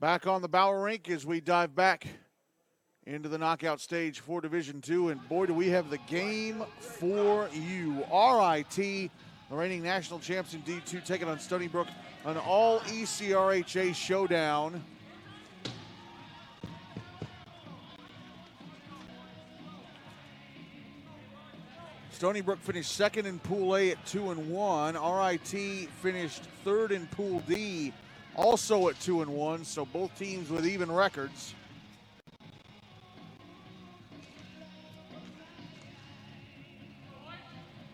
Back on the Bauer rink as we dive back into the knockout stage for Division II, and boy, do we have the game for you. RIT, the reigning national champs in D2, taking on Stony Brook, an all NCRHA showdown. Stony Brook finished second in Pool A at 2-1. RIT finished third in Pool D, also at 2-1, so both teams with even records.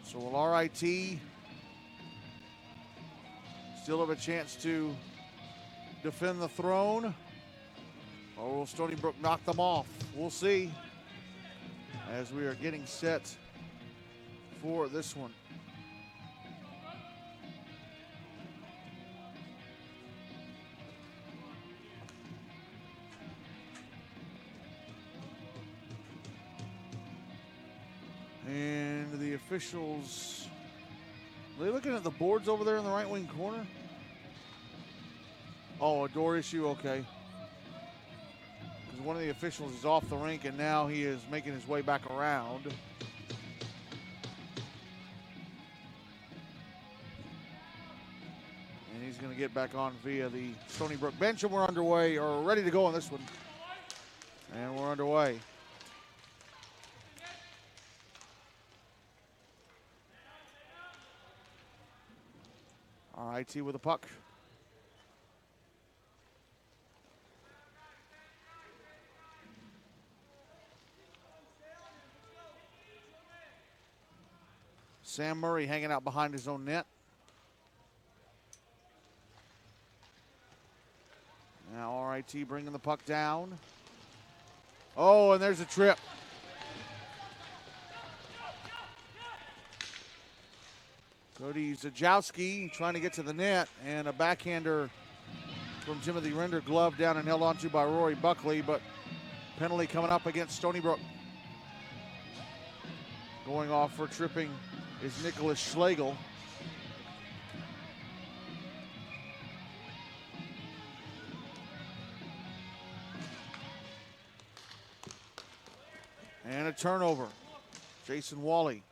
So will RIT still have a chance to defend the throne, or will Stony Brook knock them off? We'll see as we are getting set for this one. And the officials, are they looking at the boards over there in the right wing corner? Oh, a door issue, okay. Because one of the officials is off the rink and now he is making his way back around. And he's going to get back on via the Stony Brook bench, and we're underway, or ready to go on this one. And we're underway. RIT with a puck. Sam Murray hanging out behind his own net. Now RIT bringing the puck down. Oh, and there's a trip. Cody Zajowski trying to get to the net, and a backhander from Timothy Render, gloved down and held onto by Rory Buckley, but penalty coming up against Stony Brook. Going off for tripping is Nicholas Schlegel. And a turnover. Jason Wally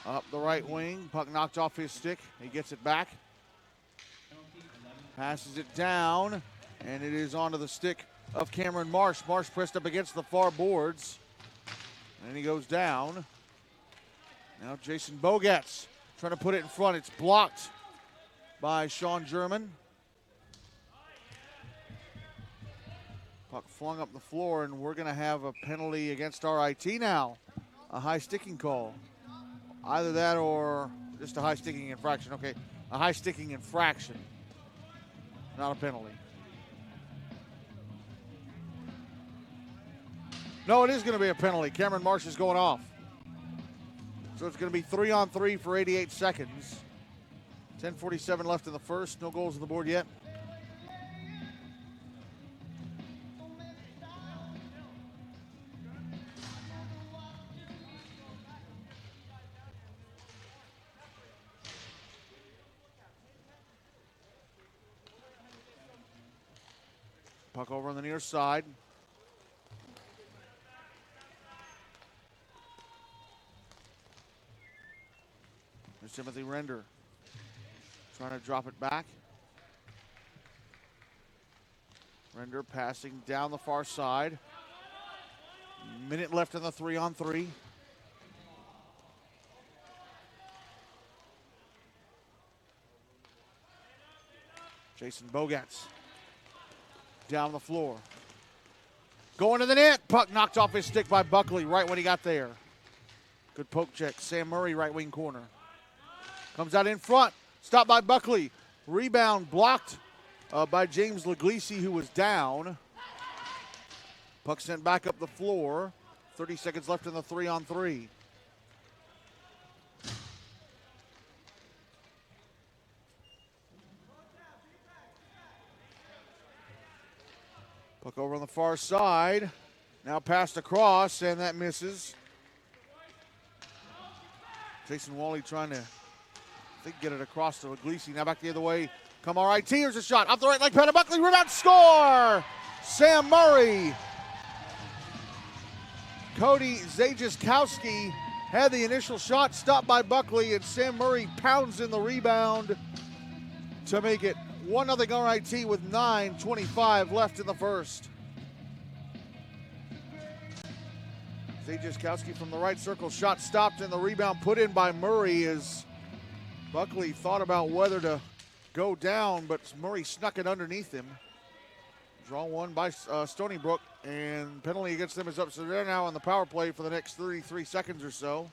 up the right wing. Puck knocked off his stick. He gets it back. Passes it down. And it is onto the stick of Cameron Marsh. Marsh pressed up against the far boards. And he goes down. Now Jason Bogatz trying to put it in front. It's blocked by Sean German. Puck flung up the floor, and we're going to have a penalty against RIT now. A high sticking call. Either that or just a high sticking infraction. Okay, a high sticking infraction, not a penalty. No, it is going to be a penalty. Cameron Marsh is going off. So it's going to be 3-on-3 for 88 seconds. 10:47 left in the first. No goals on the board yet. Puck over on the near side. There's Timothy Render trying to drop it back. Render passing down the far side. Minute left in the 3-on-3. Jason Bogatz down the floor. Going to the net. Puck knocked off his stick by Buckley right when he got there. Good poke check. Sam Murray, right wing corner. Comes out in front. Stopped by Buckley. Rebound blocked by James Laglisi, who was down. Puck sent back up the floor. 30 seconds left in the 3-on-3. Puck over on the far side. Now passed across, and that misses. Jason Wally trying to, I think, get it across to Aglisi. Now back the other way Come RIT, here's a shot. Off the right leg, Penna Buckley, rebound, score! Sam Murray. Cody Zajaskowski had the initial shot stopped by Buckley, and Sam Murray pounds in the rebound to make it 1-0 RIT with 9:25 left in the first. Zajaskowski from the right circle, shot stopped, and the rebound put in by Murray as Buckley thought about whether to go down, but Murray snuck it underneath him. Draw one by Stony Brook, and penalty against them is up, so they're now on the power play for the next 33 seconds or so.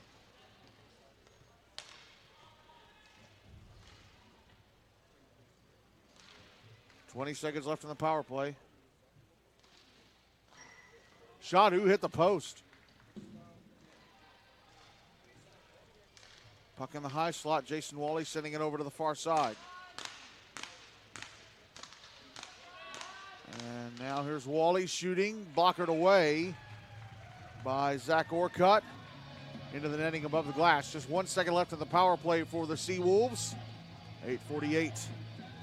$20 seconds left in the power play. Shot who hit the post. Puck in the high slot. Jason Wally sending it over to the far side. And now here's Wally shooting, blockered away by Zach Orcutt into the netting above the glass. Just 1 second left in the power play for the Seawolves. 8:48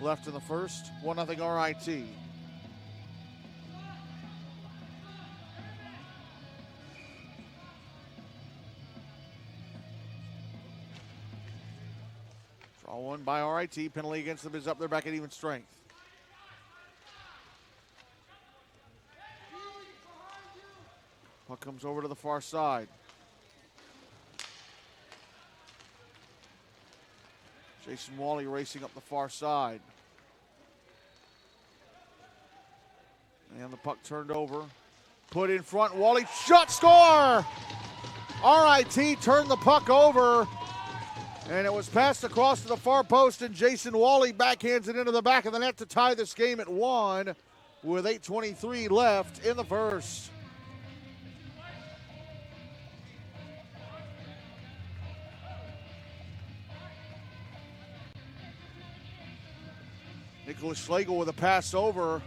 left in the first. 1-0 RIT. Draw one by RIT. Penalty against them is up. They're back at even strength. Puck comes over to the far side. Jason Wally racing up the far side. And the puck turned over. Put in front. Wally shot, score! RIT turned the puck over. And it was passed across to the far post, and Jason Wally backhands it into the back of the net to tie this game at 1 with 8:23 left in the first. Nicholas Schlegel with a pass over,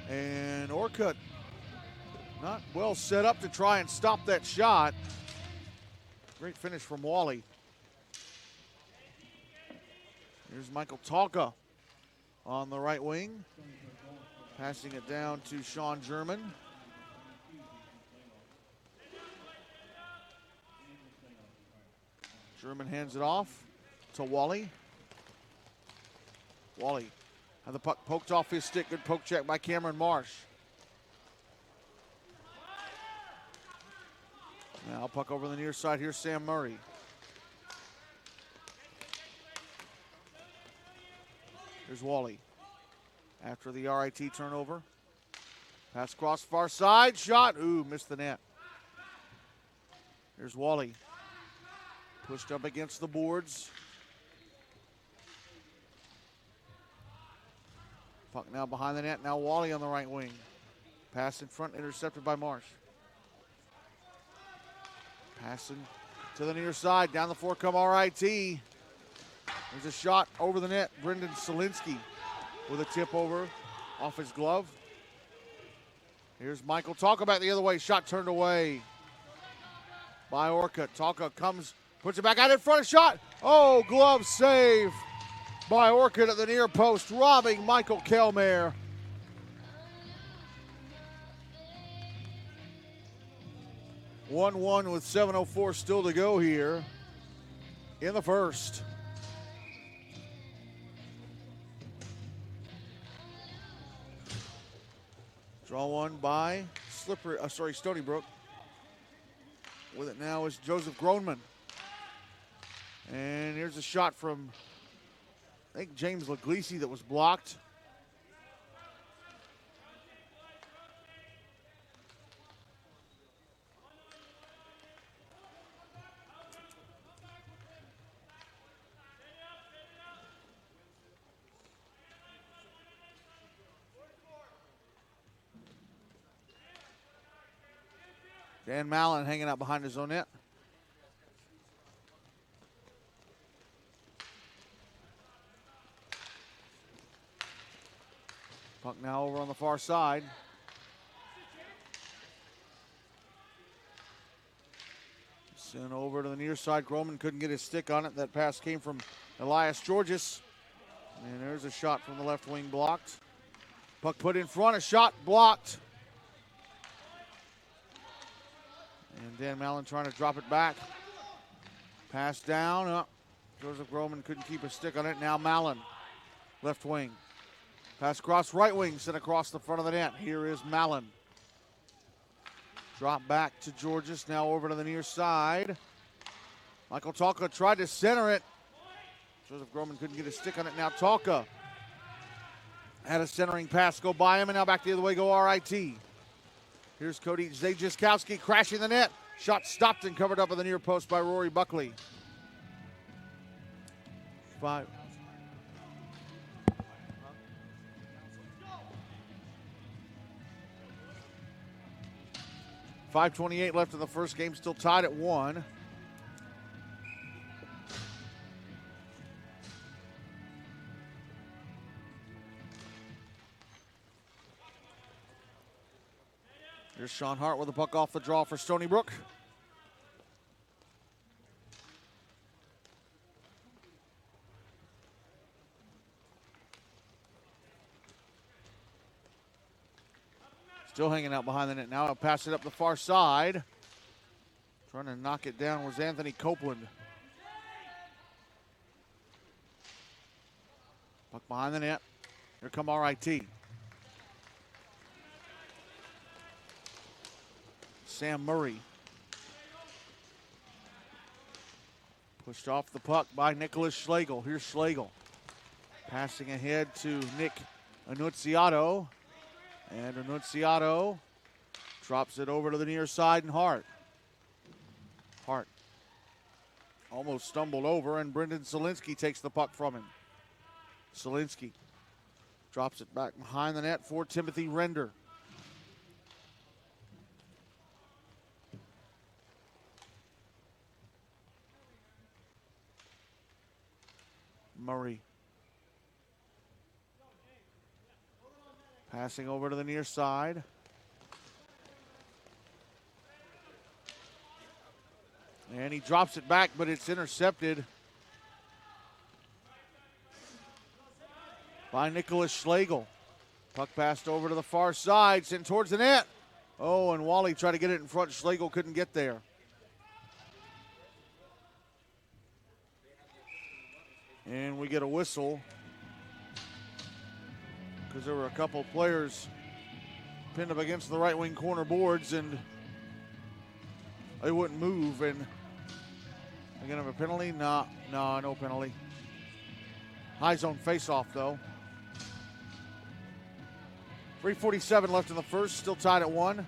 and Orcutt not well set up to try and stop that shot. Great finish from Wally. Here's Michael Talka on the right wing, passing it down to Sean German. German hands it off to Wally. Wally had the puck poked off his stick. Good poke check by Cameron Marsh. Now puck over the near side. Here's Sam Murray. Here's Wally. After the RIT turnover. Pass across far side. Shot. Ooh, missed the net. Here's Wally. Pushed up against the boards. Puck now behind the net. Now Wally on the right wing. Pass in front, intercepted by Marsh. Passing to the near side. Down the floor come RIT. There's a shot over the net. Brendan Solinsky with a tip over off his glove. Here's Michael Talka back the other way. Shot turned away by Orcutt. Talka comes, puts it back out in front of shot. Oh, glove save by Orcutt at the near post, robbing Michael Kelmare. (1-1) with 7:04 still to go here in the first. Draw one by Stony Brook. With it now is Joseph Groneman. And here's a shot from, I think, James Laglisi that was blocked. Dan Mallon hanging out behind his own net. Puck now over on the far side. Sent over to the near side. Groman couldn't get his stick on it. That pass came from Elias Georges. And there's a shot from the left wing blocked. Puck put in front, a shot blocked. And Dan Mallon trying to drop it back. Pass down. Joseph Groman couldn't keep a stick on it. Now Mallon, left wing. Pass across right wing, sent across the front of the net. Here is Mallon. Drop back to Georges, now over to the near side. Michael Talka tried to center it. Joseph Groman couldn't get a stick on it. Now Talka had a centering pass go by him, and now back the other way go RIT. Here's Cody Zajaskowski crashing the net. Shot stopped and covered up at the near post by Rory Buckley. 5:28 left in the first game, still tied at 1. Here's Sean Hart with the puck off the draw for Stony Brook. Still hanging out behind the net now. I'll pass it up the far side. Trying to knock it down was Anthony Copeland. Puck behind the net. Here come RIT. Sam Murray. Pushed off the puck by Nicholas Schlegel. Here's Schlegel. Passing ahead to Nick Annunziato. And Annunziato drops it over to the near side and Hart. Hart almost stumbled over, and Brendan Zielinski takes the puck from him. Zielinski drops it back behind the net for Timothy Render. Murray. Passing over to the near side. And he drops it back, but it's intercepted by Nicholas Schlegel. Puck passed over to the far side, sent towards the net. Oh, and Wally tried to get it in front. Schlegel couldn't get there. And we get a whistle because there were a couple players pinned up against the right wing corner boards and they wouldn't move. And they're going to have a penalty? No penalty. High zone face-off, though. 3:47 left in the first, still tied at 1.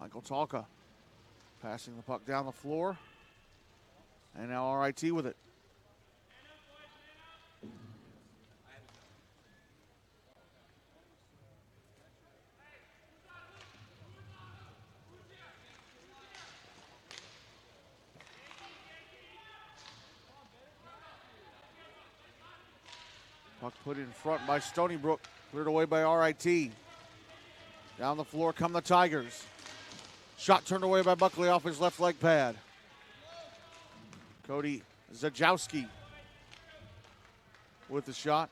Michael Talka passing the puck down the floor. And now RIT with it. Puck put in front by Stony Brook. Cleared away by RIT. Down the floor come the Tigers. Shot turned away by Buckley off his left leg pad. Cody Zajowski with the shot.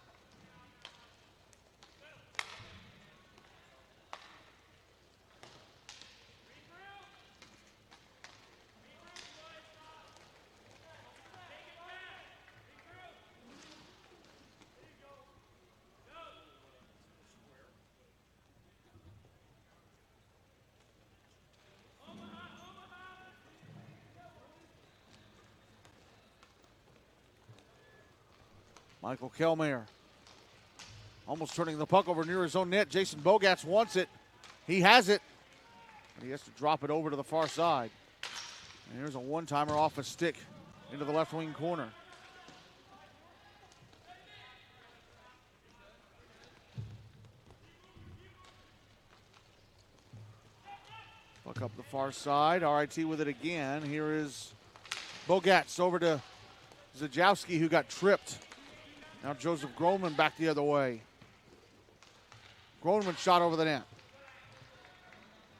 Michael Kelmeyer almost turning the puck over near his own net. Jason Bogatz wants it. He has it. But he has to drop it over to the far side. And here's a one-timer off a stick into the left wing corner. Puck up the far side. RIT with it again. Here is Bogatz over to Zajowski, who got tripped. Now Joseph Groneman back the other way. Groneman shot over the net.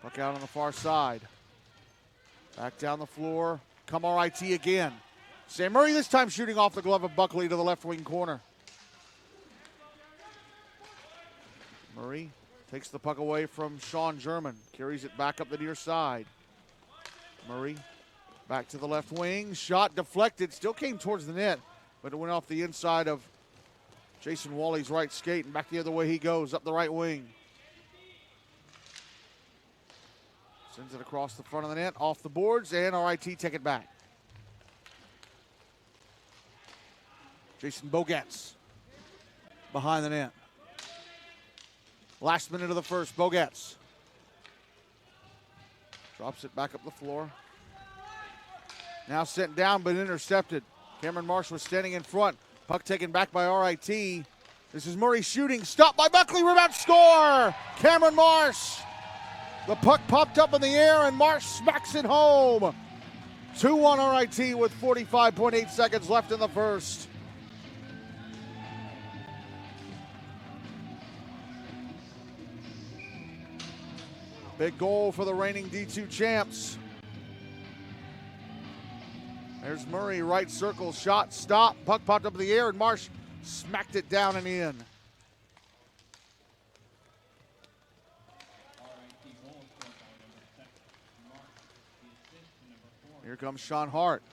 Puck out on the far side. Back down the floor. Come RIT again. Sam Murray this time shooting off the glove of Buckley to the left wing corner. Murray takes the puck away from Sean German. Carries it back up the near side. Murray back to the left wing. Shot deflected. Still came towards the net, but it went off the inside of Jason Wally's right skate, and back the other way he goes, up the right wing. Sends it across the front of the net, off the boards, and RIT take it back. Jason Bogatz behind the net. Last minute of the first, Bogatz drops it back up the floor. Now sent down but intercepted. Cameron Marsh was standing in front. Puck taken back by RIT. This is Murray shooting, stopped by Buckley, rebound, score! Cameron Marsh. The puck popped up in the air and Marsh smacks it home. 2-1 RIT with 45.8 seconds left in the first. Big goal for the reigning D2 champs. There's Murray, right circle, shot, stop, puck popped up in the air, and Marsh smacked it down and in. Here comes Sean Hart.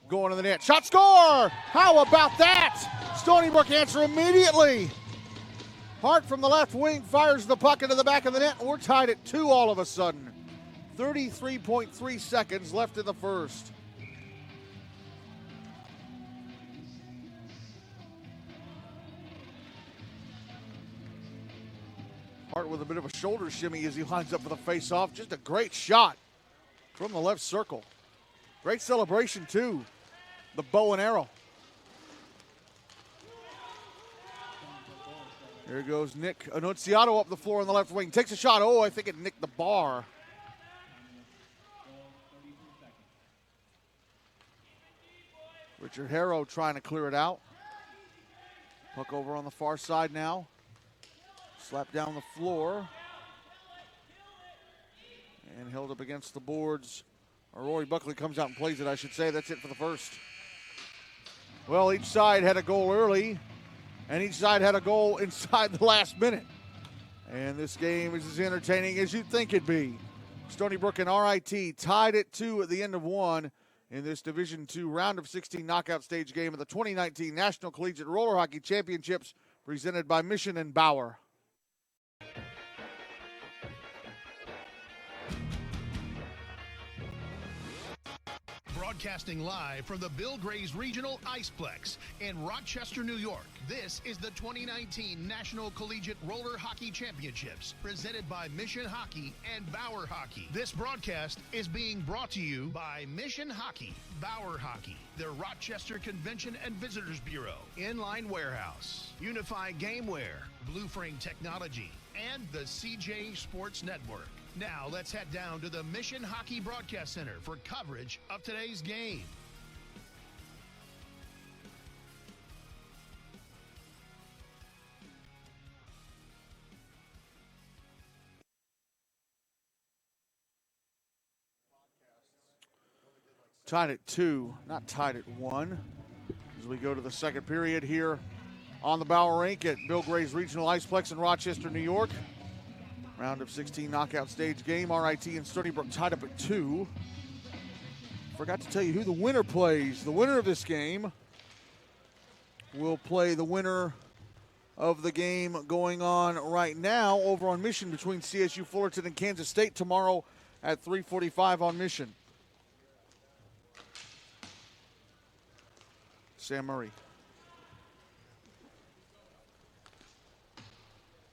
Going to the net, shot, score! How about that? Stony Brook answer immediately. Hart from the left wing fires the puck into the back of the net, and we're tied at 2 all of a sudden. 33.3 seconds left in the first. Hart with a bit of a shoulder shimmy as he lines up for the face-off. Just a great shot from the left circle. Great celebration, too. The bow and arrow. Here goes Nick Annunziato up the floor on the left wing. Takes a shot. Oh, I think it nicked the bar. Richard Harrow trying to clear it out. Puck over on the far side now. Slapped down the floor. And held up against the boards. Rory Buckley comes out and plays it, I should say. That's it for the first. Well, each side had a goal early, and each side had a goal inside the last minute. And this game is as entertaining as you'd think it'd be. Stony Brook and RIT tied at 2 at the end of 1 in this Division II round of 16 knockout stage game of the 2019 National Collegiate Roller Hockey Championships presented by Mission and Bauer. Broadcasting live from the Bill Grays Regional Iceplex in Rochester, New York. This is the 2019 National Collegiate Roller Hockey Championships, presented by Mission Hockey and Bauer Hockey. This broadcast is being brought to you by Mission Hockey, Bauer Hockey, the Rochester Convention and Visitors Bureau, Inline Warehouse, Unified Gameware, Blue Frame Technology, and the CJ Sports Network. Now let's head down to the Mission Hockey Broadcast Center for coverage of today's game. Tied at 2, not tied at 1. As we go to the second period here on the Bauer Rink at Bill Grays Regional Iceplex in Rochester, New York. Round of 16 knockout stage game. RIT and Stony Brook tied up at 2. Forgot to tell you who the winner plays. The winner of this game will play the winner of the game going on right now over on Mission between CSU Fullerton and Kansas State tomorrow at 3:45 on Mission. Sam Murray.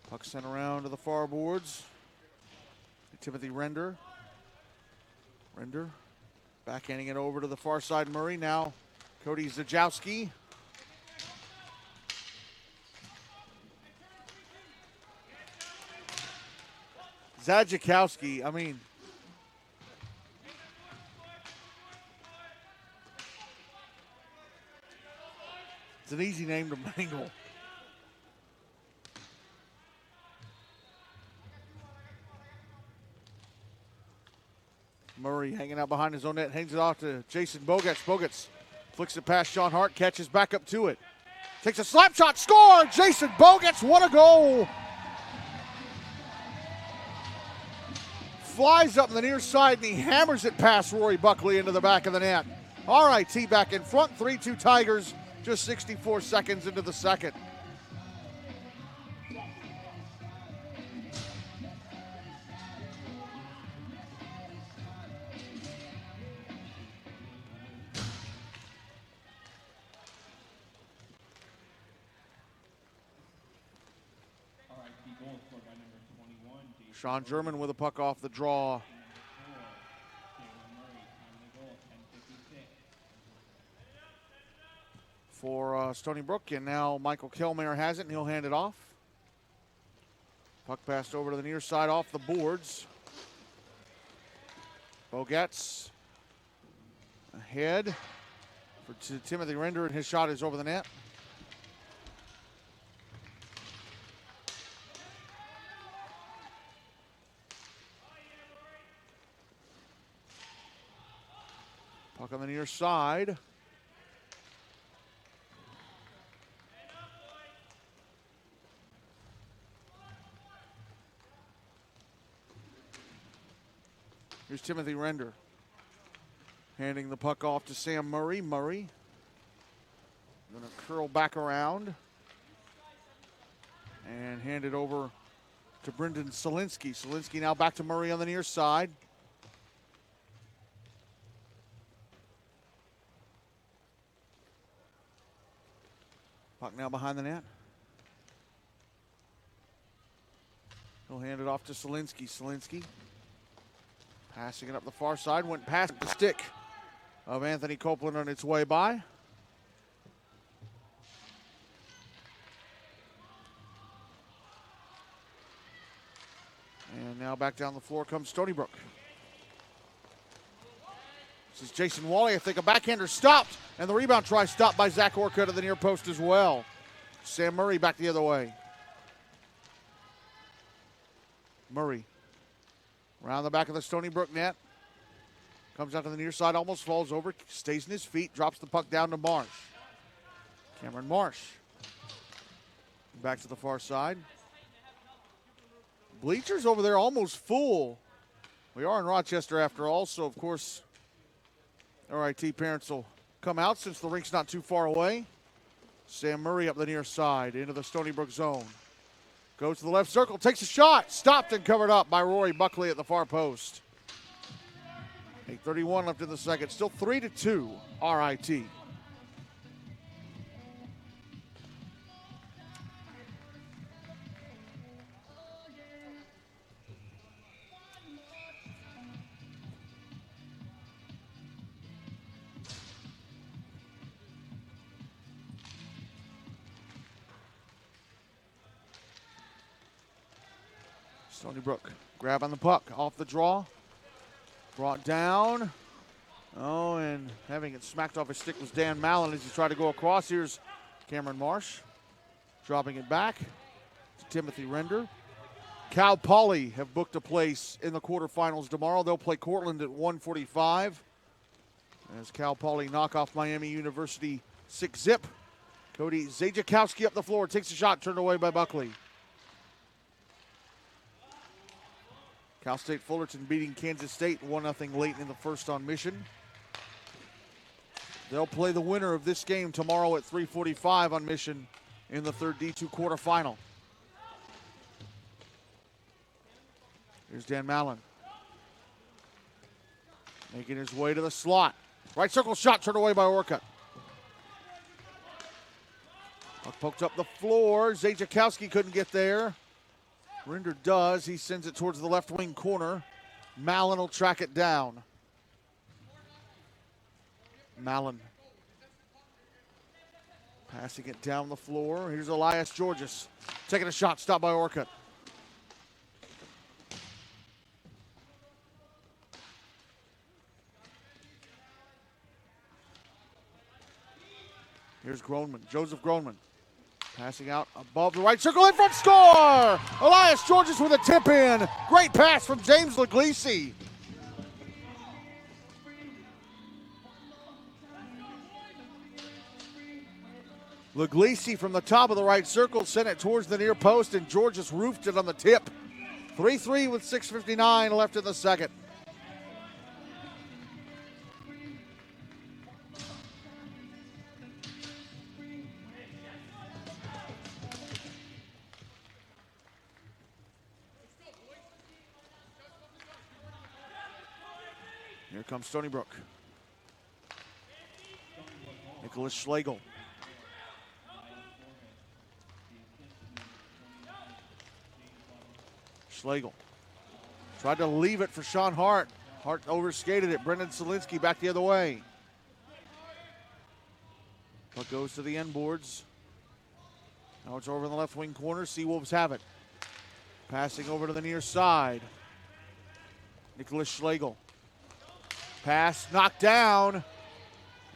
Puck sent around to the far boards. Timothy Render. Render backhanding it over to the far side. Murray. Now Cody Zajowski. Zajakowski, I mean, It's an easy name to mangle. Murray hanging out behind his own net, hangs it off to Jason Bogats. Bogats flicks it past Sean Hart, catches back up to it. Takes a slap shot, score! Jason Bogats, what a goal! Flies up the near side and he hammers it past Rory Buckley into the back of the net. RIT back in front, 3-2 Tigers, just 64 seconds into the second. Sean German with a puck off the draw. For Stony Brook, and now Michael Kelmeyer has it, and he'll hand it off. Puck passed over to the near side off the boards. Bogats ahead to Timothy Render, and his shot is over the net. Puck on the near side. Here's Timothy Render. Handing the puck off to Sam Murray. Murray going to curl back around and hand it over to Brendan Solinsky. Solinsky now back to Murray on the near side. Puck now behind the net. He'll hand it off to Solinsky. Solinsky passing it up the far side. Went past the stick of Anthony Copeland on its way by. And now back down the floor comes Stony Brook. This is Jason Wally. I think a backhander stopped, and the rebound try stopped by Zach Orcutt at the near post as well. Sam Murray back the other way. Murray around the back of the Stony Brook net. Comes out to the near side, almost falls over, stays in his feet, drops the puck down to Marsh. Cameron Marsh. Back to the far side. Bleachers over there almost full. We are in Rochester after all, so of course RIT parents will come out since the rink's not too far away. Sam Murray up the near side into the Stony Brook zone. Goes to the left circle, takes a shot. Stopped and covered up by Rory Buckley at the far post. 8:31 left in the second. Still 3-2 RIT. Stony Brook grab on the puck, off the draw, brought down. Oh, and having it smacked off his stick was Dan Mallon as he tried to go across. Here's Cameron Marsh, dropping it back to Timothy Render. Cal Poly have booked a place in the quarterfinals tomorrow. They'll play Cortland at 1:45 as Cal Poly knock off Miami University 6-zip. Cody Zajakowski up the floor, takes a shot, turned away by Buckley. Cal State Fullerton beating Kansas State 1-0 late in the first on Mission. They'll play the winner of this game tomorrow at 3:45 on Mission in the third D2 quarterfinal. Here's Dan Mallon. Making his way to the slot. Right circle shot turned away by Orcutt. Puck poked up the floor. Zajakowski couldn't get there. Render does. He sends it towards the left wing corner. Mallon will track it down. Mallon passing it down the floor. Here's Elias Georges taking a shot, stopped by Orcutt. Here's Groneman, Joseph Groneman. Passing out above the right circle, in front, score! Elias Georges with a tip in. Great pass from James Leglisi. Leglisi from the top of the right circle sent it towards the near post, and Georges roofed it on the tip. 3-3 with 6:59 left in the second. Here comes Stony Brook. Nicholas Schlegel. Schlegel tried to leave it for Sean Hart. Hart overskated it. Brendan Solinsky back the other way. Puck goes to the end boards. Now it's over in the left wing corner. Seawolves have it. Passing over to the near side. Nicholas Schlegel. Pass knocked down.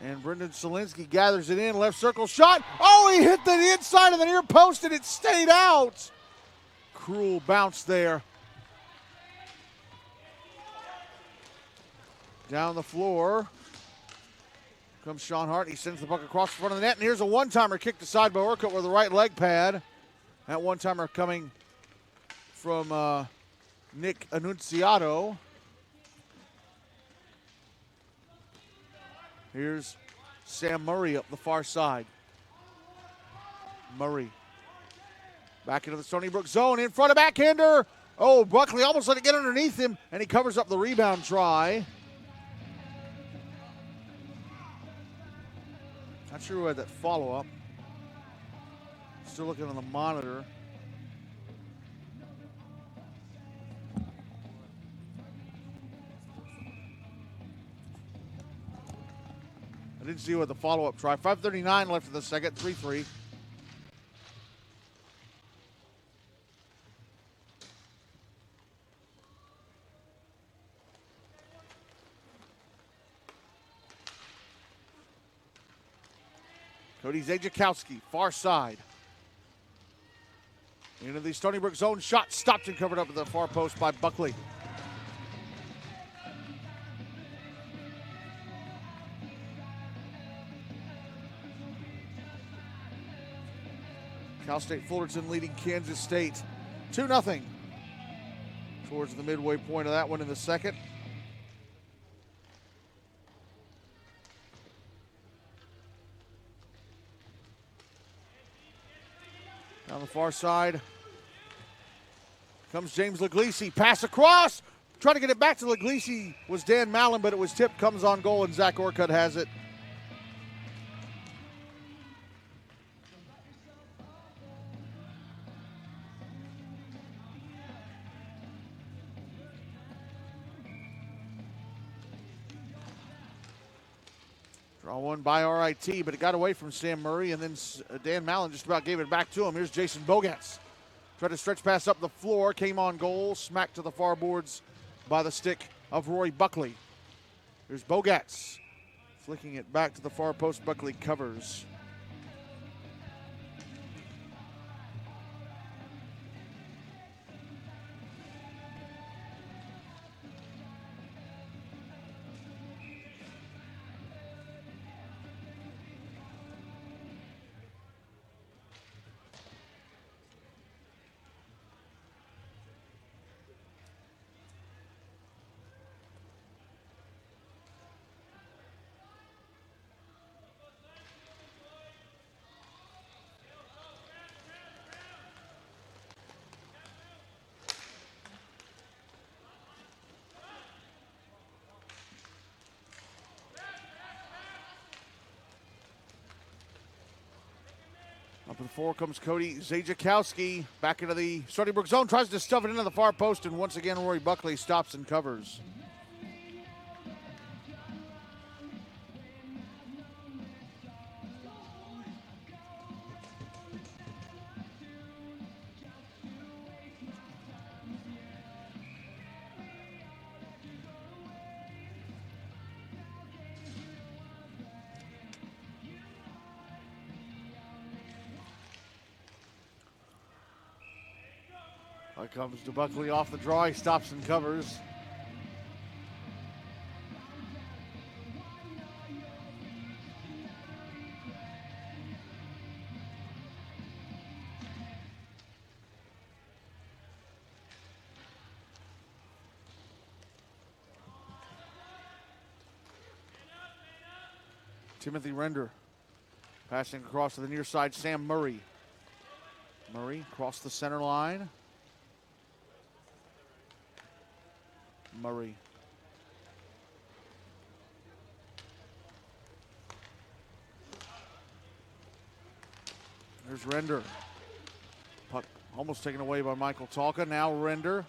And Brendan Solinsky gathers it in. Left circle shot. Oh, he hit the inside of the near post and it stayed out. Cruel bounce there. Down the floor comes Sean Hart. He sends the puck across the front of the net. And here's a one-timer kicked aside by Orcutt with the right leg pad. That one-timer coming from Nick Annunziato. Here's Sam Murray up the far side. Murray. Back into the Stony Brook zone. In front of backhander. Oh, Buckley almost let it get underneath him, and he covers up the rebound try. Not sure who had that follow-up. Still looking on the monitor. I didn't see who had the follow-up try. 5:39 left in the second, 3-3. Cody Zajakowski, far side. Into the Stony Brook zone. Shot stopped and covered up at the far post by Buckley. Cal State Fullerton leading Kansas State 2-0 towards the midway point of that one in the second. Down the far side comes James Leglisi. Pass across. Trying to get it back to Leglisi was Dan Mallon, but it was tipped, comes on goal, and Zach Orcutt has it. Draw one by RIT, but it got away from Sam Murray, and then Dan Mallon just about gave it back to him. Here's Jason Bogats. Tried to stretch pass up the floor, came on goal, smacked to the far boards by the stick of Rory Buckley. Here's Bogats, flicking it back to the far post. Buckley covers. Up in the four comes Cody Zajakowski. Back into the Stony Brook zone. Tries to stuff it into the far post, and once again, Rory Buckley stops and covers. Here comes to Buckley off the draw. He stops and covers. Timothy Render passing across to the near side. Sam Murray. Murray across the center line. Murray. There's Render. Puck almost taken away by Michael Talka. Now Render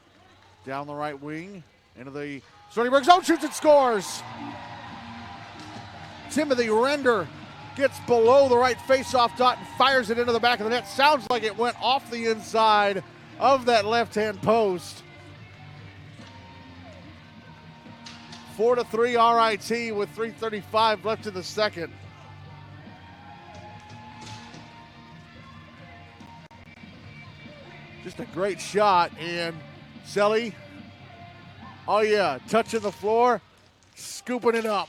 down the right wing into the Stony Brook zone, shoots and scores. Timothy Render gets below the right face-off dot and fires it into the back of the net. Sounds like it went off the inside of that left-hand post. 4-3 RIT with 3:35 left in the second. Just a great shot, and Selly, oh yeah, touching the floor, scooping it up.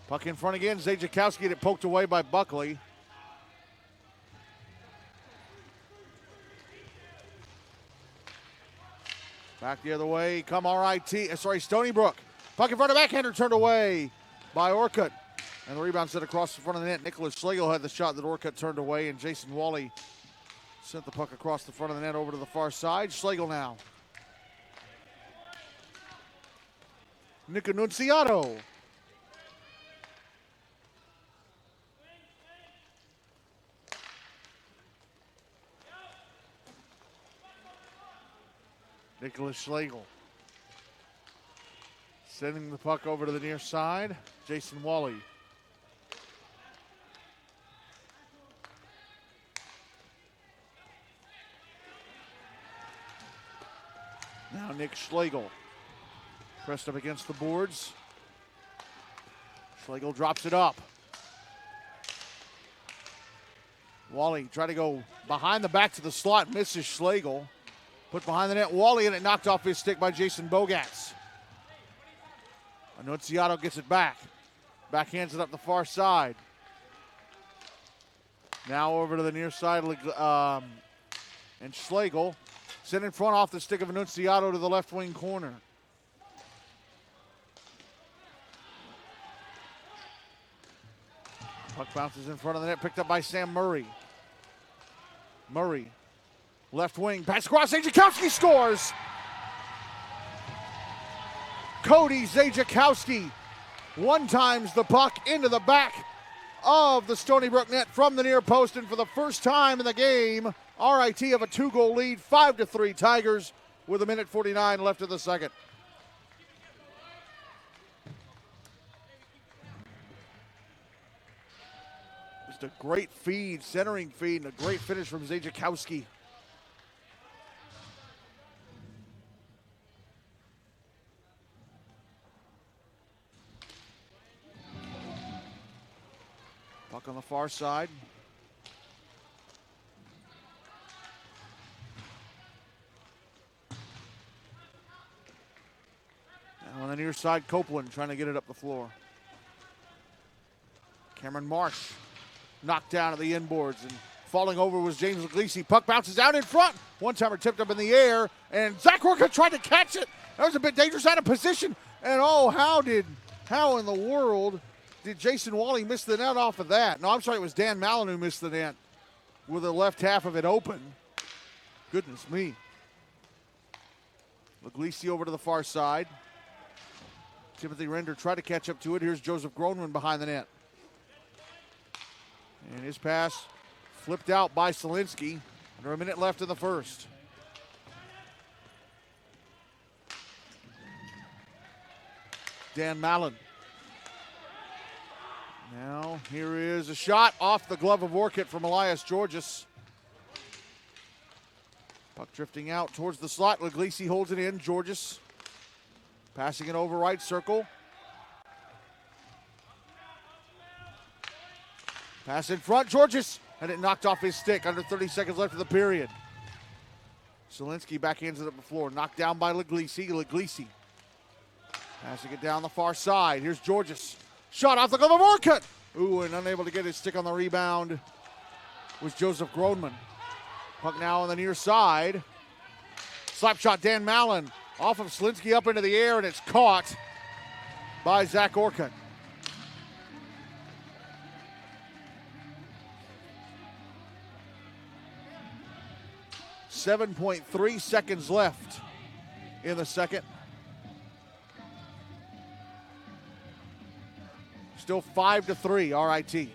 Puck in front again. Zajakowski get it poked away by Buckley. Back the other way. Come Stony Brook. Puck in front of backhander turned away by Orcutt. And the rebound set across the front of the net. Nicholas Schlegel had the shot that Orcutt turned away, and Jason Wally sent the puck across the front of the net over to the far side. Schlegel now. Nick Annunziato. Nicholas Schlegel sending the puck over to the near side. Jason Wally. Now Nick Schlegel pressed up against the boards. Schlegel drops it up. Wally tried to go behind the back to the slot, misses Schlegel. Put behind the net, Wally, and it knocked off his stick by Jason Bogats. Annunziato gets it back. Backhands it up the far side. Now over to the near side, and Schlegel sent in front off the stick of Annunziato to the left wing corner. Puck bounces in front of the net, picked up by Sam Murray. Murray. Left wing, pass across, Zajakowski scores! Cody Zajakowski one-times the puck into the back of the Stony Brook net from the near post, and for the first time in the game, RIT have a 2-goal lead, 5-3 Tigers with 1:49 left in the second. Just a great feed, centering feed, and a great finish from Zajakowski. Puck on the far side. Now on the near side, Copeland trying to get it up the floor. Cameron Marsh knocked down at the inboards, and falling over was James Leglisi. Puck bounces out in front. One-timer tipped up in the air, and Zach Orcutt tried to catch it. That was a bit dangerous out of position. And oh, how in the world did Jason Wally miss the net off of that? No, I'm sorry, it was Dan Mallon who missed the net with the left half of it open. Goodness me. Leglisi over to the far side. Timothy Render tried to catch up to it. Here's Joseph Gronman behind the net. And his pass flipped out by Solinsky. Under a minute left in the first. Dan Mallon. Now, here is a shot off the glove of Orcutt from Elias Georges. Puck drifting out towards the slot. Leglisi holds it in. Georges passing it over right circle. Pass in front, Georges, and it knocked off his stick. Under 30 seconds left of the period. Zielinski backhands it up the floor. Knocked down by Leglisi. Leglisi passing it down the far side. Here's Georges. Shot off the glove of Orcutt. Ooh, and unable to get his stick on the rebound was Joseph Grodman. Puck now on the near side. Slap shot, Dan Mallon. Off of Zielinski up into the air, and it's caught by Zach Orcutt. .3 seconds left in the second. Still 5-3, RIT.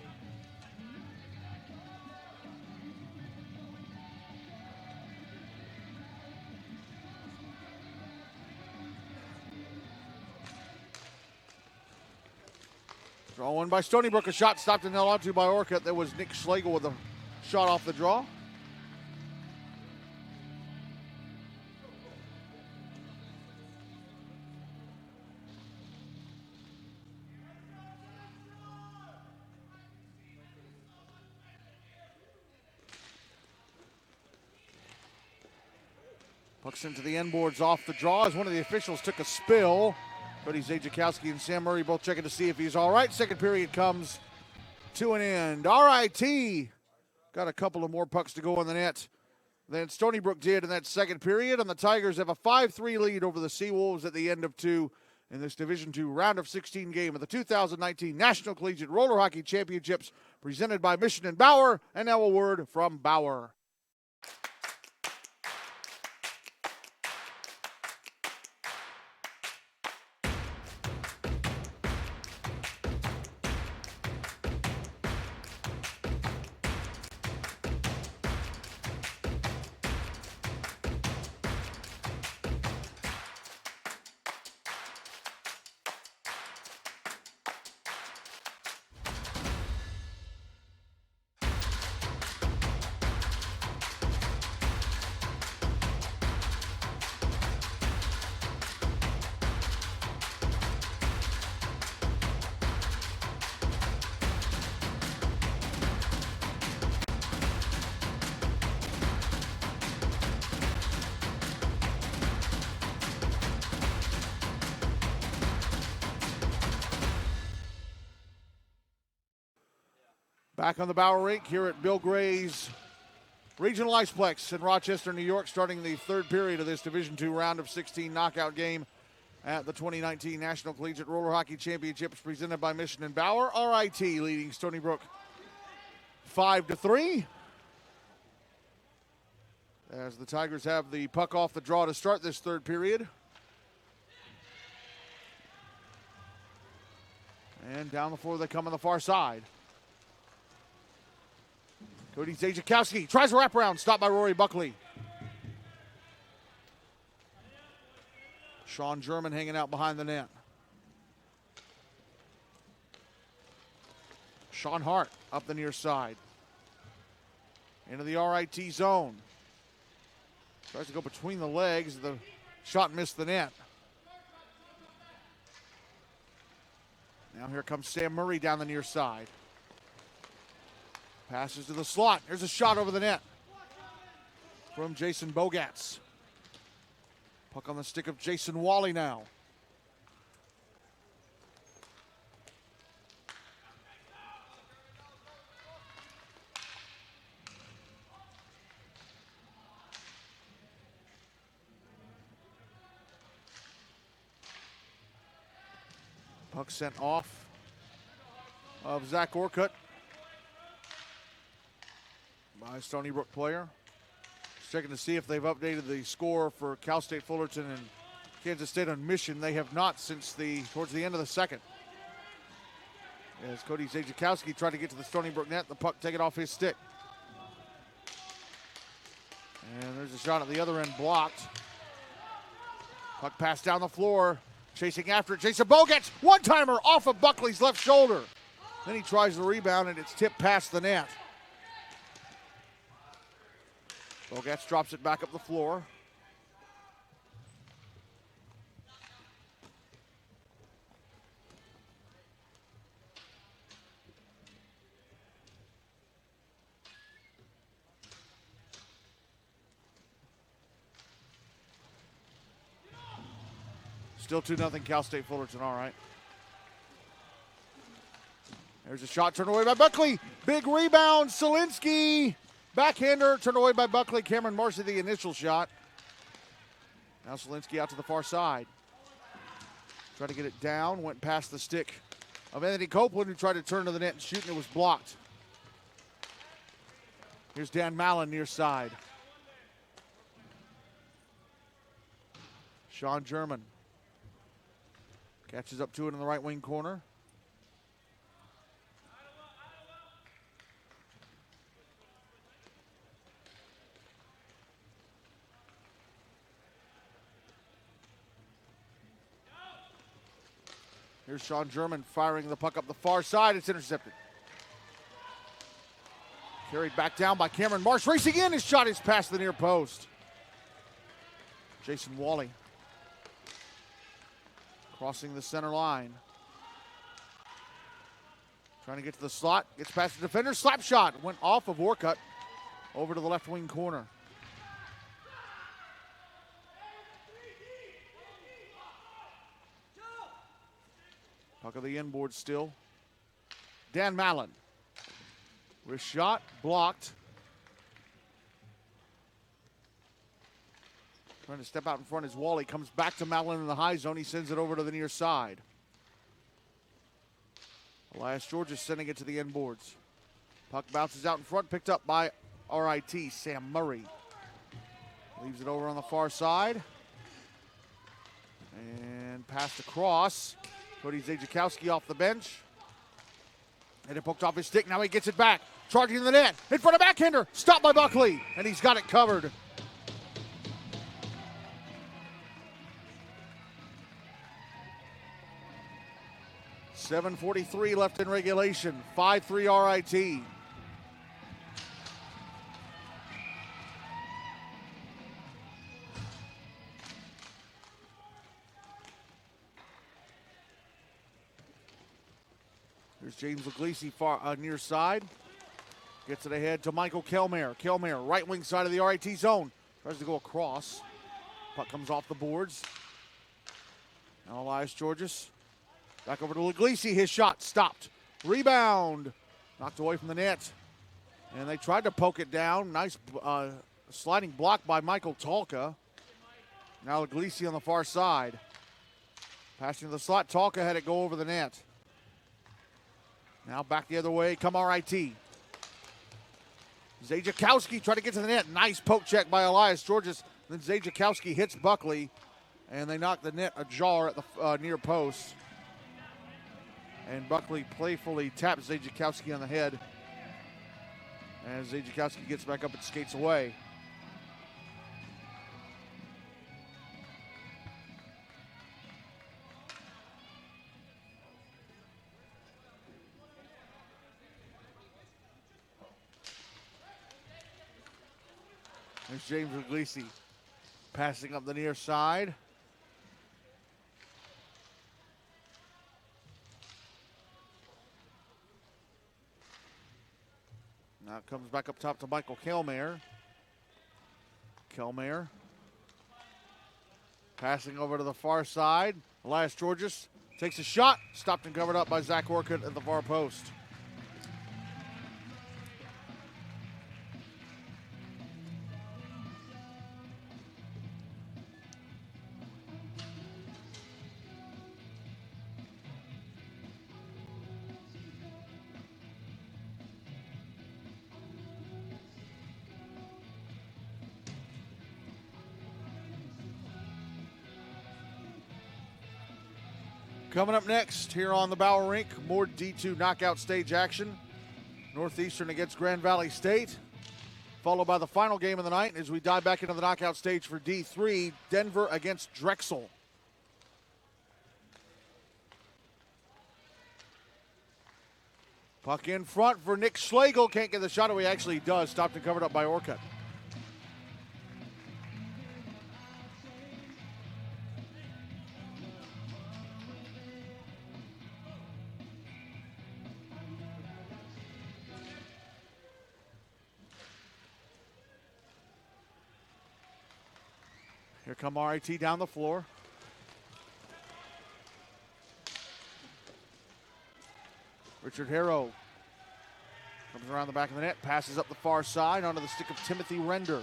Draw one by Stony Brook. A shot stopped and held onto by Orcutt. That was Nick Schlegel with a shot off the draw. Pucks into the end boards off the draw as one of the officials took a spill. Cody Zajakowski and Sam Murray both checking to see if he's all right. Second period comes to an end. RIT got a couple of more pucks to go in the net than Stony Brook did in that second period, and the Tigers have a 5-3 lead over the Seawolves at the end of two in this Division II round of 16 game of the 2019 National Collegiate Roller Hockey Championships presented by Mission and Bauer. And now a word from Bauer. Back on the Bauer rink here at Bill Gray's Regional Iceplex in Rochester, New York, starting the third period of this Division II round of 16 knockout game at the 2019 National Collegiate Roller Hockey Championships presented by Mission and Bauer. RIT leading Stony Brook 5-3. As the Tigers have the puck off the draw to start this third period. And down the floor they come on the far side. Cody Zajakowski tries a wraparound, stopped by Rory Buckley. Sean German hanging out behind the net. Sean Hart up the near side. Into the RIT zone. Tries to go between the legs. The shot missed the net. Now here comes Sam Murray down the near side. Passes to the slot. Here's a shot over the net from Jason Bogatz. Puck on the stick of Jason Wally now. Puck sent off of Zach Orcutt by a Stony Brook player. Just checking to see if they've updated the score for Cal State Fullerton and Kansas State on Mission. They have not since towards the end of the second. As Cody Zajakowski tried to get to the Stony Brook net, the puck taken off his stick. And there's a shot at the other end blocked. Puck passed down the floor. Chasing after it, Jason Bogatz, one-timer off of Buckley's left shoulder. Then he tries the rebound and it's tipped past the net. Bogatz drops it back up the floor. Still 2-0 Cal State Fullerton, all right. There's a shot turned away by Buckley. Big rebound, Solinsky. Backhander turned away by Buckley. Cameron Marcy the initial shot. Now Solinsky out to the far side. Tried to get it down, went past the stick of Anthony Copeland, who tried to turn to the net and shoot, and it was blocked. Here's Dan Mallon near side. Sean German catches up to it in the right wing corner. Here's Sean German firing the puck up the far side. It's intercepted. Carried back down by Cameron Marsh. Racing in. His shot is past the near post. Jason Wally crossing the center line. Trying to get to the slot. Gets past the defender. Slap shot. Went off of Orcutt over to the left wing corner. Puck of the inboard still. Dan Mallon. Wrist shot, blocked. Trying to step out in front is Wally. Comes back to Mallon in the high zone. He sends it over to the near side. Elias George is sending it to the inboards. Puck bounces out in front, picked up by RIT, Sam Murray. Leaves it over on the far side. And passed across. Cody Zajakowski off the bench. And it poked off his stick. Now he gets it back. Charging the net. In front of backhander. Stopped by Buckley. And he's got it covered. .7:43 left in regulation. 5-3 RIT. Here's James Leglisi far near side. Gets it ahead to Michael Kelmer. Kelmer, right wing side of the RIT zone. Tries to go across. Puck comes off the boards. Now Elias Georges. Back over to Leglisi. His shot stopped. Rebound. Knocked away from the net. And they tried to poke it down. Nice sliding block by Michael Talka. Now Leglisi on the far side. Passing to the slot. Talka had it go over the net. Now back the other way, come RIT. Zajakowski tried to get to the net. Nice poke check by Elias Georges. Then Zajakowski hits Buckley, and they knock the net ajar at the near post. And Buckley playfully taps Zajakowski on the head. And Zajakowski gets back up and skates away. There's James Leglisi passing up the near side. Now it comes back up top to Michael Kelmer. Kelmer passing over to the far side. Elias Georges takes a shot. Stopped and covered up by Zach Orcutt at the far post. Coming up next here on the Bauer Rink, more D2 knockout stage action. Northeastern against Grand Valley State, followed by the final game of the night as we dive back into the knockout stage for D3, Denver against Drexel. Puck in front for Nick Schlegel. Can't get the shot away. Actually, he does. Stopped and covered up by Orcutt. Here come RIT down the floor. Richard Harrow comes around the back of the net, passes up the far side onto the stick of Timothy Render.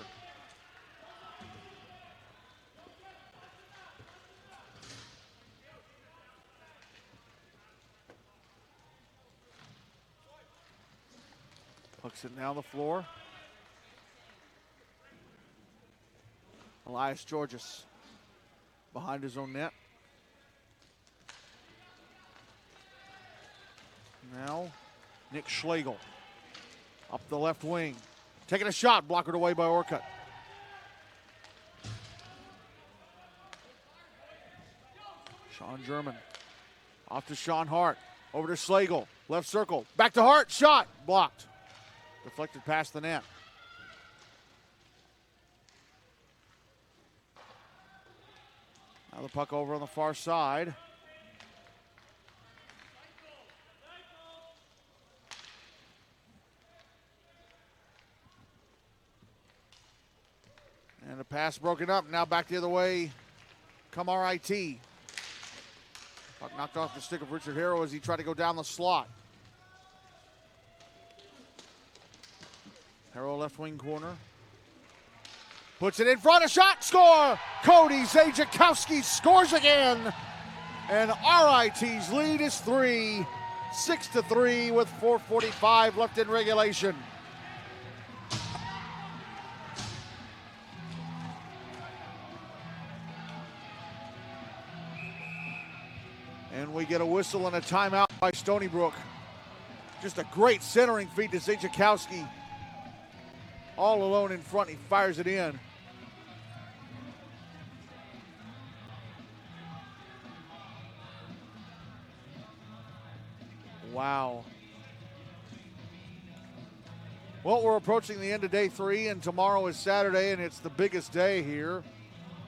Puck's it down the floor. Elias Georges behind his own net. Now, Nick Schlegel up the left wing. Taking a shot, blockered away by Orcutt. Sean German off to Sean Hart. Over to Schlegel, left circle. Back to Hart, shot, blocked. Deflected past the net. Now the puck over on the far side. And the pass broken up. Now back the other way. Come RIT. Puck knocked off the stick of Richard Harrow as he tried to go down the slot. Harrow left wing corner. Puts it in front, a shot, score! Cody Zajakowski scores again. And RIT's lead is 3, 6-3 with 4:45 left in regulation. And we get a whistle and a timeout by Stony Brook. Just a great centering feed to Zajakowski. All alone in front, he fires it in. Wow. Well, we're approaching the end of day 3, and tomorrow is Saturday, and it's the biggest day here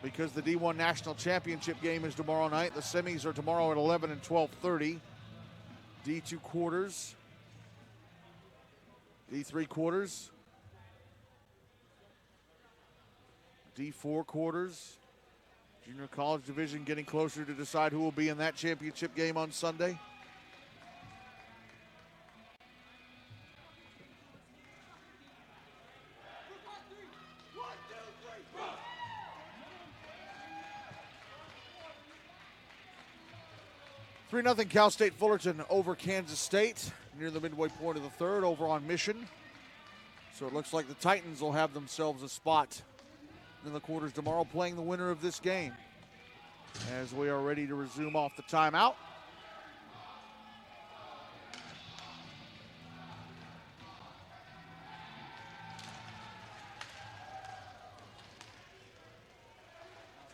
because the D1 National Championship game is tomorrow night. The semis are tomorrow at 11 and 12:30. D2 quarters. D3 quarters. D4 quarters. Junior college division getting closer to decide who will be in that championship game on Sunday. Three 3-0 Cal State Fullerton over Kansas State near the midway point of the third over on Mission. So it looks like the Titans will have themselves a spot in the quarters tomorrow, playing the winner of this game. As we are ready to resume off the timeout.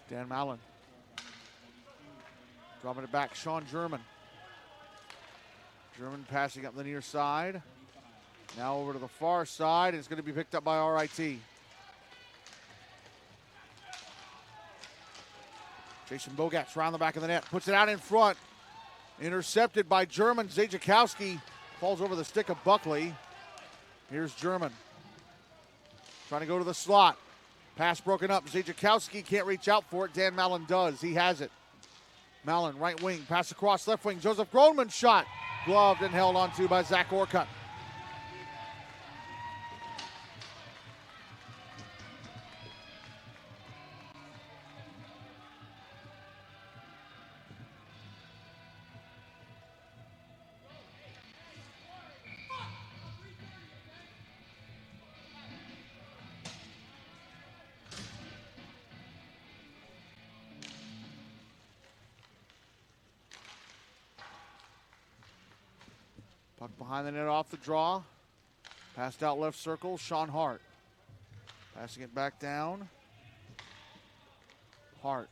Dan Mallon. Dropping it back, Sean German. German passing up the near side. Now over to the far side. It's going to be picked up by RIT. Jason Bogatz around the back of the net. Puts it out in front. Intercepted by German. Zajakowski falls over the stick of Buckley. Here's German. Trying to go to the slot. Pass broken up. Zajakowski can't reach out for it. Dan Mallon does. He has it. Mallon, right wing. Pass across left wing. Joseph Groneman shot. Gloved and held onto by Zach Orcutt. Puck behind the net off the draw. Passed out left circle, Sean Hart. Passing it back down. Hart.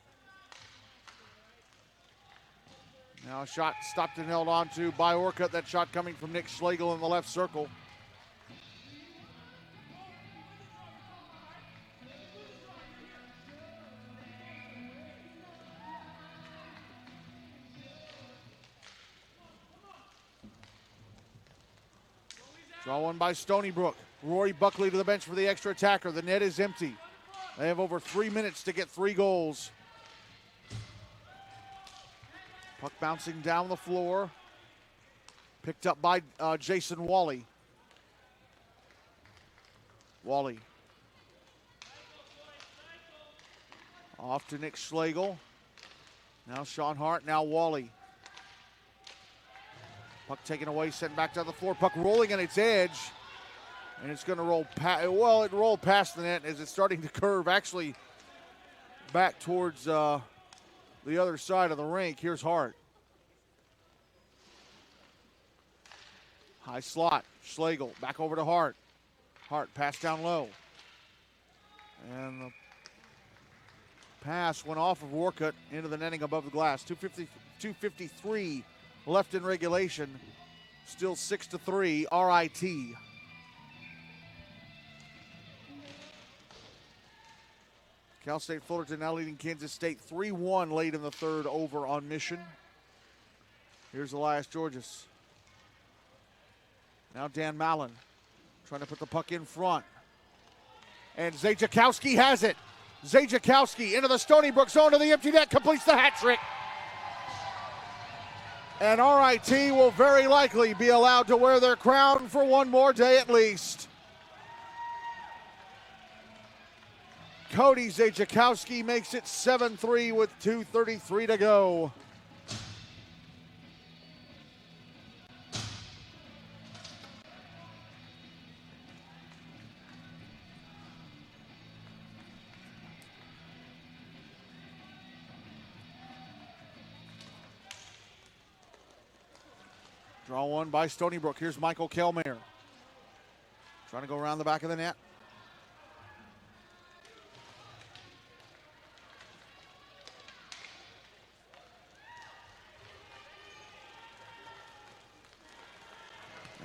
Now a shot stopped and held onto by Orcutt. That shot coming from Nick Schlegel in the left circle. Draw one by Stony Brook. Rory Buckley to the bench for the extra attacker. The net is empty. They have over 3 minutes to get 3 goals. Puck bouncing down the floor. Picked up by Jason Wally. Wally. Off to Nick Schlegel. Now Sean Hart, now Wally. Puck taken away, sent back down the floor. Puck rolling on its edge. And it's going to roll past, well, it rolled past the net as it's starting to curve actually back towards the other side of the rink. Here's Hart. High slot, Schlegel, back over to Hart. Hart, pass down low. And the pass went off of Warcutt into the netting above the glass. 2:53 left in regulation. Still 6-3, RIT. Cal State Fullerton now leading Kansas State 3-1 late in the third over on Mission. Here's Elias Georges. Now Dan Mallon trying to put the puck in front. And Zajakowski has it. Zajakowski into the Stony Brook zone to the empty net, completes the hat trick. And RIT will very likely be allowed to wear their crown for one more day at least. Cody Zajakowski makes it 7-3 with 2:33 to go. Draw one by Stony Brook. Here's Michael Kelmeyer. Trying to go around the back of the net.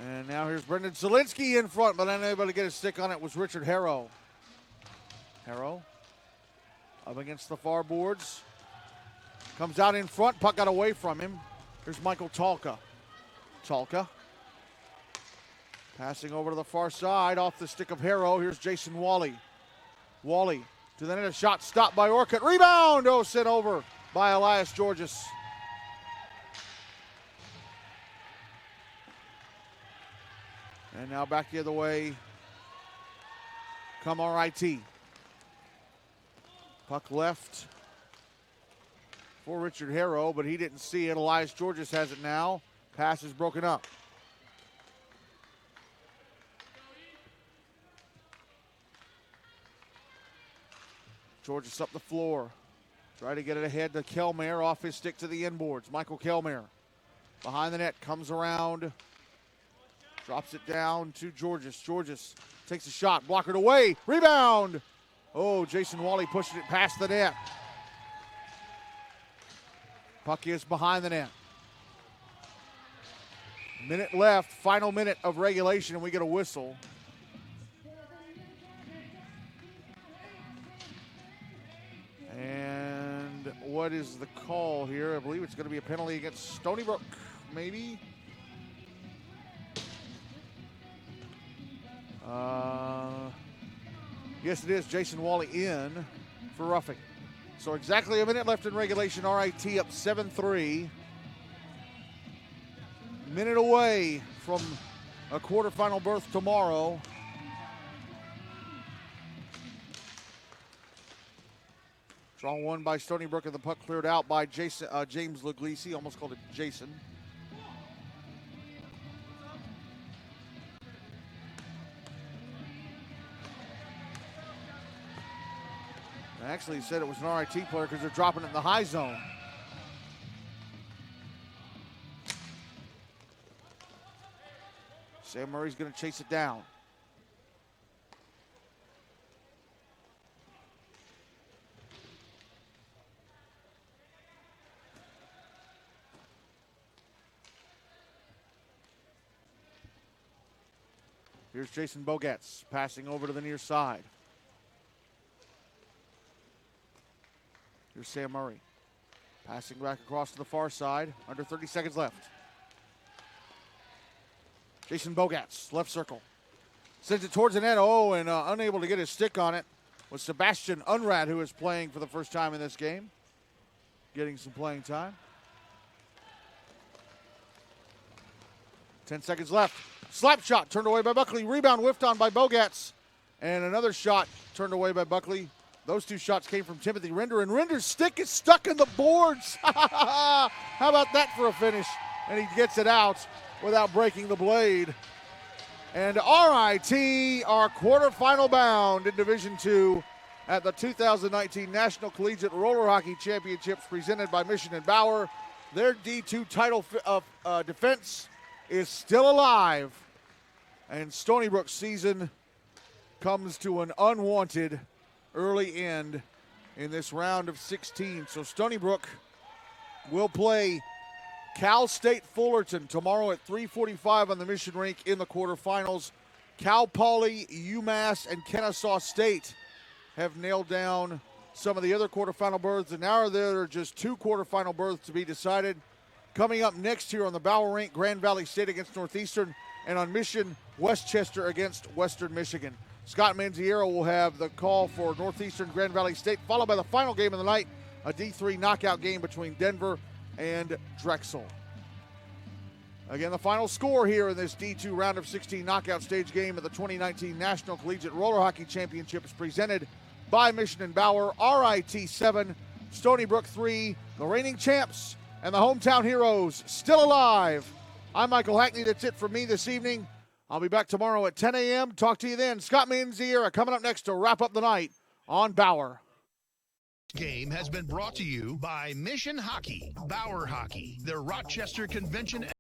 And now here's Brendan Zielinski in front, but unable to get a stick on it was Richard Harrow. Harrow up against the far boards. Comes out in front, puck got away from him. Here's Michael Talka. Talka passing over to the far side off the stick of Harrow. Here's Jason Wally. Wally to the net, a shot stopped by Orcutt. Rebound, sent over by Elias Georges. And now back the other way come RIT. Puck left for Richard Harrow, but he didn't see it. Elias Georges has it now. Pass is broken up. Georges up the floor. Try to get it ahead to Kelmeyer, off his stick to the inboards. Michael Kelmeyer behind the net, comes around. Drops it down to Georges. Georges takes a shot, blockered away. Rebound! Oh, Jason Wally pushing it past the net. Puck is behind the net. Minute left, final minute of regulation, and we get a whistle. And what is the call here? I believe it's going to be a penalty against Stony Brook, maybe. Yes, it is. Jason Wally in for roughing. So exactly a minute left in regulation. RIT up 7-3. Minute away from a quarterfinal berth tomorrow. Draw one by Stony Brook, and the puck cleared out by James Luglisi. Almost called it Jason. Actually, he said it was an RIT player because they're dropping it in the high zone. Sam Murray's going to chase it down. Here's Jason Bogatz passing over to the near side. Here's Sam Murray passing back across to the far side. Under 30 seconds left. Jason Bogatz, left circle. Sends it towards the net. Oh, and unable to get his stick on it was Sebastian Unrad, who is playing for the first time in this game. Getting some playing time. 10 seconds left. Slap shot turned away by Buckley. Rebound whiffed on by Bogats. And another shot turned away by Buckley. Those two shots came from Timothy Render, and Render's stick is stuck in the boards. How about that for a finish? And he gets it out without breaking the blade. And RIT are quarterfinal bound in Division II at the 2019 National Collegiate Roller Hockey Championships presented by Mission and Bauer. Their D2 title defense is still alive. And Stony Brook season comes to an unwanted early end in this round of 16. So Stony Brook will play Cal State Fullerton tomorrow at 3:45 on the Mission Rink in the quarterfinals. Cal Poly, UMass, and Kennesaw State have nailed down some of the other quarterfinal berths, and now there are just 2 quarterfinal berths to be decided. Coming up next here on the Bauer Rink, Grand Valley State against Northeastern, and on Mission, Westchester against Western Michigan. Scott Manziero will have the call for Northeastern Grand Valley State, followed by the final game of the night, a D3 knockout game between Denver and Drexel. Again, the final score here in this D2 round of 16 knockout stage game of the 2019 National Collegiate Roller Hockey Championships presented by Mission and Bauer. RIT 7, Stony Brook 3, the reigning champs and the hometown heroes still alive. I'm Michael Hackney. That's it for me this evening. I'll be back tomorrow at 10 a.m. Talk to you then. Scott Manziera coming up next to wrap up the night on Bauer. Game has been brought to you by Mission Hockey, Bauer Hockey, the Rochester Convention